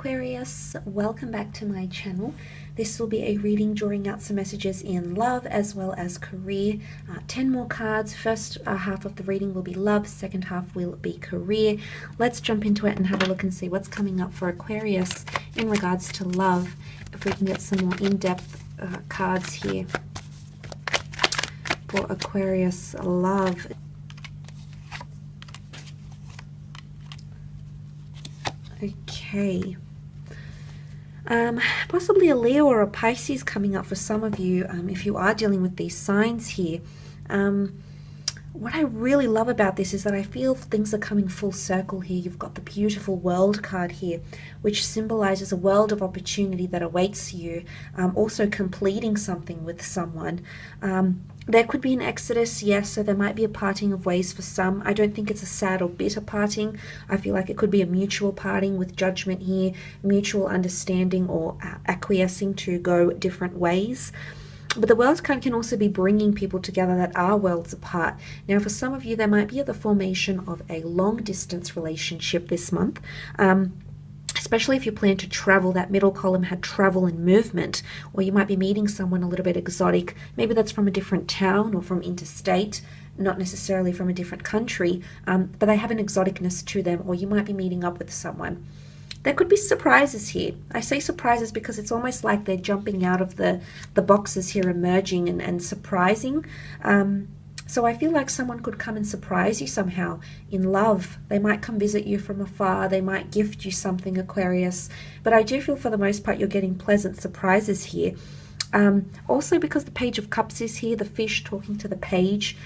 Aquarius, welcome back to my channel. This will be a reading drawing out some messages in love as well as career. 10 more cards. First half of the reading will be love, second half will be career. Let's jump into it and have a look and see what's coming up for Aquarius in regards to love. If we can get some more in-depth cards here for Aquarius love. Okay, possibly a Leo or a Pisces coming up for some of you if you are dealing with these signs here. What I really love about this is that I feel things are coming full circle here. You've got the beautiful World card here, which symbolizes a world of opportunity that awaits you, also completing something with someone. There could be an exodus, yes, so there might be a parting of ways for some. I don't think it's a sad or bitter parting. I feel like it could be a mutual parting with judgment here, mutual understanding or acquiescing to go different ways. But the World card can also be bringing people together that are worlds apart. Now, for some of you, there might be the formation of a long-distance relationship this month. Especially if you plan to travel. That middle column had travel and movement, or you might be meeting someone a little bit exotic. Maybe that's from a different town or from interstate, not necessarily from a different country, but they have an exoticness to them, or you might be meeting up with someone. There could be surprises here. I say surprises because it's almost like they're jumping out of the boxes here, emerging and surprising. So I feel like someone could come and surprise you somehow in love. They might come visit you from afar. They might gift you something, Aquarius. But I do feel for the most part you're getting pleasant surprises here. Also because the Page of Cups is here, the fish talking to the page.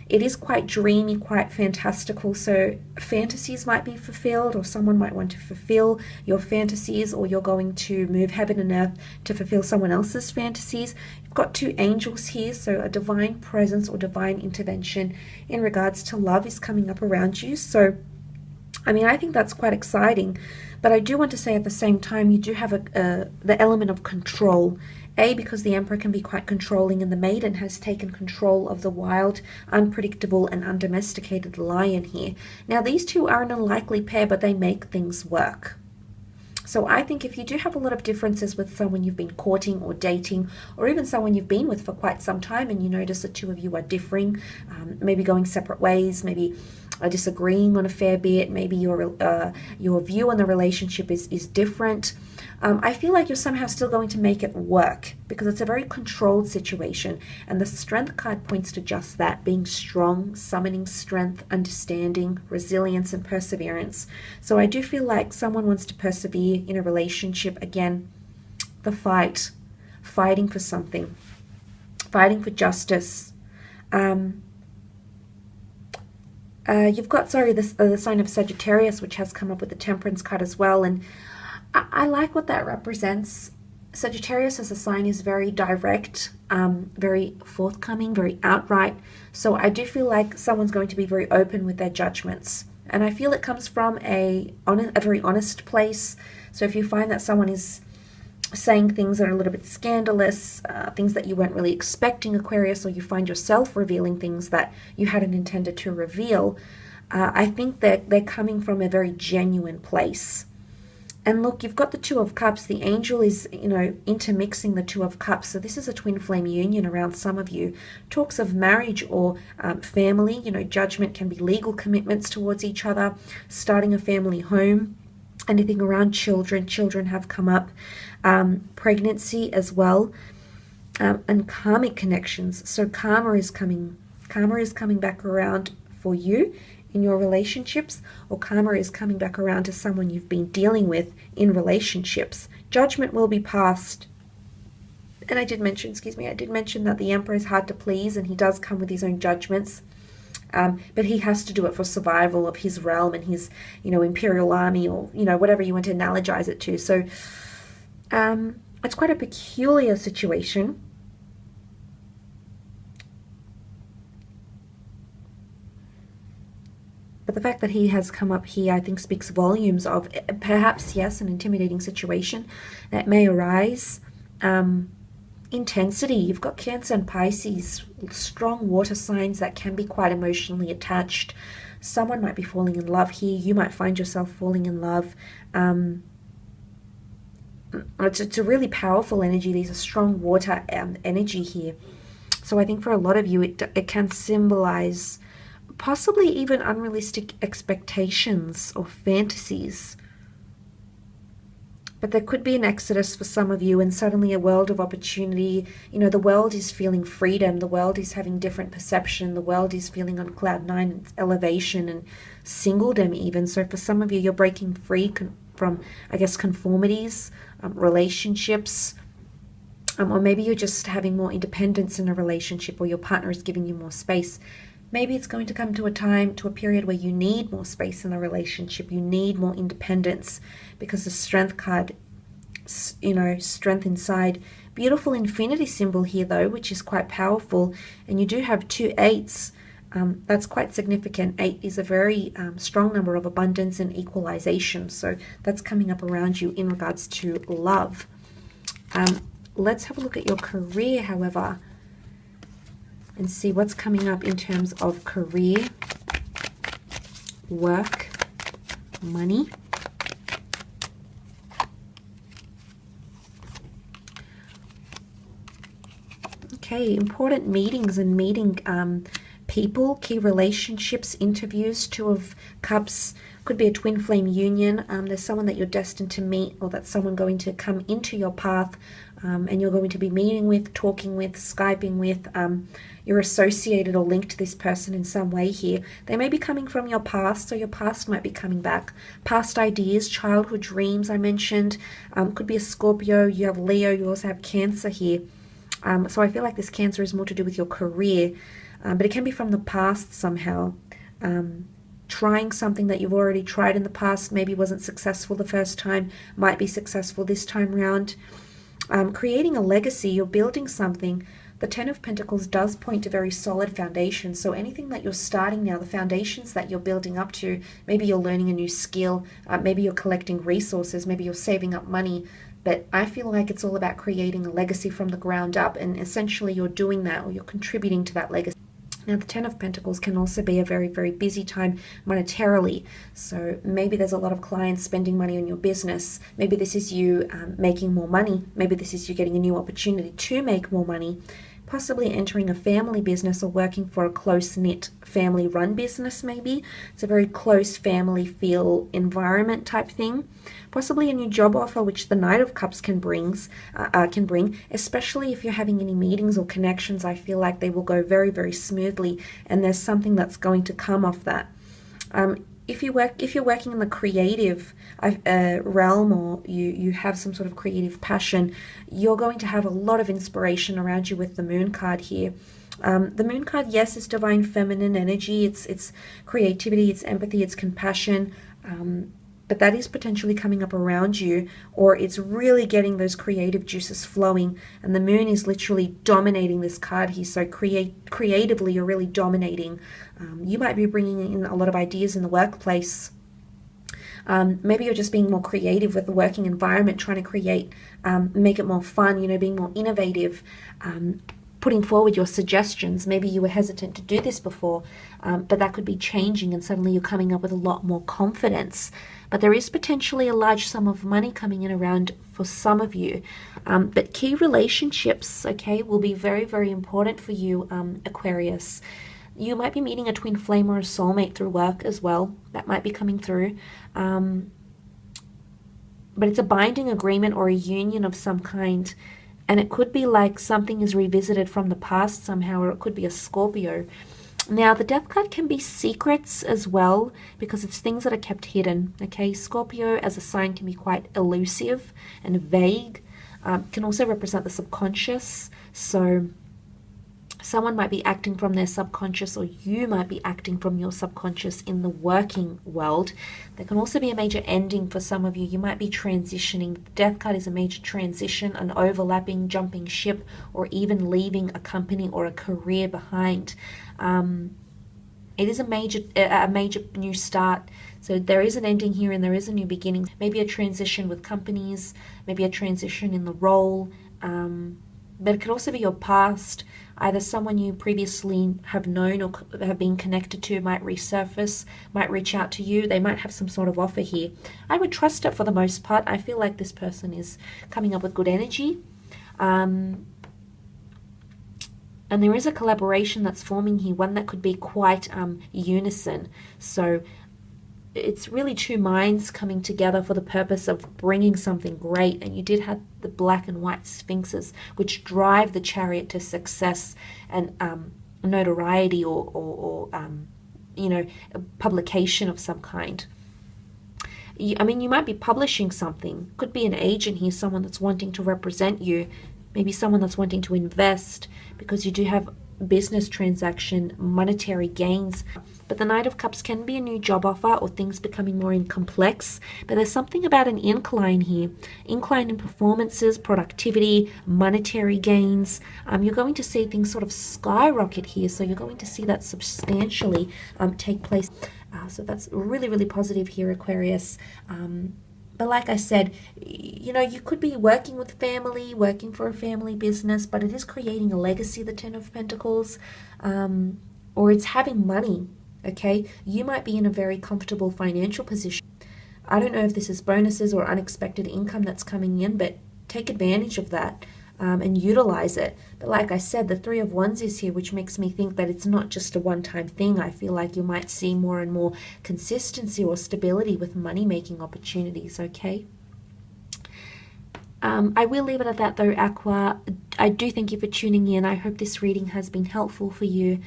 It is quite dreamy, quite fantastical, so fantasies might be fulfilled, or someone might want to fulfill your fantasies, or you're going to move heaven and earth to fulfill someone else's fantasies. You've got two angels here, so a divine presence or divine intervention in regards to love is coming up around you. So, I mean, I think that's quite exciting, but I do want to say at the same time, you do have the element of control. Because the Emperor can be quite controlling, and the Maiden has taken control of the wild, unpredictable, and undomesticated lion here. Now, these two are an unlikely pair, but they make things work. So I think if you do have a lot of differences with someone you've been courting or dating, or even someone you've been with for quite some time, and you notice the two of you are differing, maybe going separate ways, maybe disagreeing on a fair bit, maybe your view on the relationship is different, I feel like you're somehow still going to make it work, because it's a very controlled situation, and the Strength card points to just that, being strong, summoning strength, understanding, resilience, and perseverance. So I do feel like someone wants to persevere in a relationship. Again, the fighting for something, fighting for justice. You've got, the sign of Sagittarius, which has come up with the Temperance card as well, and I like what that represents. Sagittarius as a sign is very direct, very forthcoming, very outright. So I do feel like someone's going to be very open with their judgments. And I feel it comes from a very honest place. So if you find that someone is saying things that are a little bit scandalous, things that you weren't really expecting, Aquarius, or you find yourself revealing things that you hadn't intended to reveal, I think that they're coming from a very genuine place. And look, you've got the Two of Cups. The angel is, intermixing the Two of Cups. So this is a twin flame union around some of you. Talks of marriage or family. Judgment can be legal commitments towards each other, starting a family home, anything around children. Children have come up. Pregnancy as well. And karmic connections. So karma is coming back around for you in your relationships, or karma is coming back around to someone you've been dealing with in relationships. Judgment will be passed. And I did mention that the Emperor is hard to please, and he does come with his own judgments. But he has to do it for survival of his realm and his, imperial army, or, whatever you want to analogize it to. So it's quite a peculiar situation. But the fact that he has come up here, I think, speaks volumes of perhaps, yes, an intimidating situation that may arise. Intensity. You've got Cancer and Pisces, strong water signs that can be quite emotionally attached. Someone might be falling in love here. You might find yourself falling in love. it's a really powerful energy. There's a strong water energy here. So I think for a lot of you, it can symbolize possibly even unrealistic expectations or fantasies. But there could be an exodus for some of you, and suddenly a world of opportunity. You know, the world is feeling freedom. The world is having different perception. The world is feeling on cloud nine, elevation and singledom even. So for some of you, you're breaking free from, I guess, conformities, relationships, or maybe you're just having more independence in a relationship, or your partner is giving you more space. Maybe it's going to come to a period where you need more space in a relationship. You need more independence, because the Strength card, you know, strength inside. Beautiful infinity symbol here though, which is quite powerful. And you do have 2 8s. That's quite significant. 8 is a very strong number of abundance and equalization. So that's coming up around you in regards to love. Let's have a look at your career, however, and see what's coming up in terms of career, work, money. Okay, important meetings and meeting people, key relationships, interviews. 2 of Cups could be a twin flame union. There's someone that you're destined to meet, or that's someone going to come into your path, and you're going to be meeting with, talking with, Skyping with. You're associated or linked to this person in some way here. They may be coming from your past, so your past might be coming back. Past ideas, childhood dreams I mentioned. Could be a Scorpio, you have Leo, you also have Cancer here. So I feel like this Cancer is more to do with your career, but it can be from the past somehow. Trying something that you've already tried in the past, maybe wasn't successful the first time, might be successful this time round. Creating a legacy, you're building something. The 10 of Pentacles does point to very solid foundations. So anything that you're starting now, the foundations that you're building up to, maybe you're learning a new skill, maybe you're collecting resources, maybe you're saving up money. But I feel like it's all about creating a legacy from the ground up, and essentially you're doing that, or you're contributing to that legacy. Now, the 10 of Pentacles can also be a very, very busy time monetarily. So maybe there's a lot of clients spending money on your business. Maybe this is you making more money. Maybe this is you getting a new opportunity to make more money. Possibly entering a family business or working for a close-knit family-run business maybe. It's a very close family feel environment type thing. Possibly a new job offer, which the Knight of Cups can bring, especially if you're having any meetings or connections. I feel like they will go very, very smoothly, and there's something that's going to come off that. If you're working in the creative realm, or you have some sort of creative passion, you're going to have a lot of inspiration around you with the Moon card here. The Moon card, yes, is divine feminine energy. It's creativity, it's empathy, it's compassion. But that is potentially coming up around you, or it's really getting those creative juices flowing. And the Moon is literally dominating this card here. So creatively, you're really dominating. You might be bringing in a lot of ideas in the workplace. Maybe you're just being more creative with the working environment, trying to create, make it more fun, you know, being more innovative, putting forward your suggestions. Maybe you were hesitant to do this before, but that could be changing, and suddenly you're coming up with a lot more confidence. But there is potentially a large sum of money coming in around for some of you. But key relationships, okay, will be very, very important for you, Aquarius. You might be meeting a twin flame or a soulmate through work as well. That might be coming through. But it's a binding agreement or a union of some kind. And it could be like something is revisited from the past somehow, or it could be a Scorpio. Now, the Death card can be secrets as well, because it's things that are kept hidden. Okay, Scorpio as a sign can be quite elusive and vague. Can also represent the subconscious. So someone might be acting from their subconscious, or you might be acting from your subconscious in the working world. There can also be a major ending for some of you. You might be transitioning. The Death card is a major transition, an overlapping, jumping ship, or even leaving a company or a career behind. It is a major new start. So there is an ending here and there is a new beginning. Maybe a transition with companies, maybe a transition in the role. But it could also be your past. Either someone you previously have known or have been connected to might resurface, might reach out to you. They might have some sort of offer here. I would trust it for the most part. I feel like this person is coming up with good energy. And there is a collaboration that's forming here, one that could be quite unison. So it's really two minds coming together for the purpose of bringing something great. And you did have the black and white sphinxes, which drive the chariot to success and notoriety or you know, a publication of some kind. I mean, you might be publishing something. Could be an agent here, someone that's wanting to represent you. Maybe someone that's wanting to invest, because you do have business transaction, monetary gains. But the Knight of Cups can be a new job offer or things becoming more complex. But there's something about an incline here. Incline in performances, productivity, monetary gains. You're going to see things sort of skyrocket here. So you're going to see that substantially take place. So that's really, really positive here, Aquarius. But like I said, you know, you could be working with family, working for a family business, but it is creating a legacy, the Ten of Pentacles, or it's having money, okay? You might be in a very comfortable financial position. I don't know if this is bonuses or unexpected income that's coming in, but take advantage of that and utilize it. But like I said, the Three of Wands is here, which makes me think that it's not just a one-time thing. I feel like you might see more and more consistency or stability with money-making opportunities, okay? I will leave it at that though, Aqua. I do thank you for tuning in. I hope this reading has been helpful for you.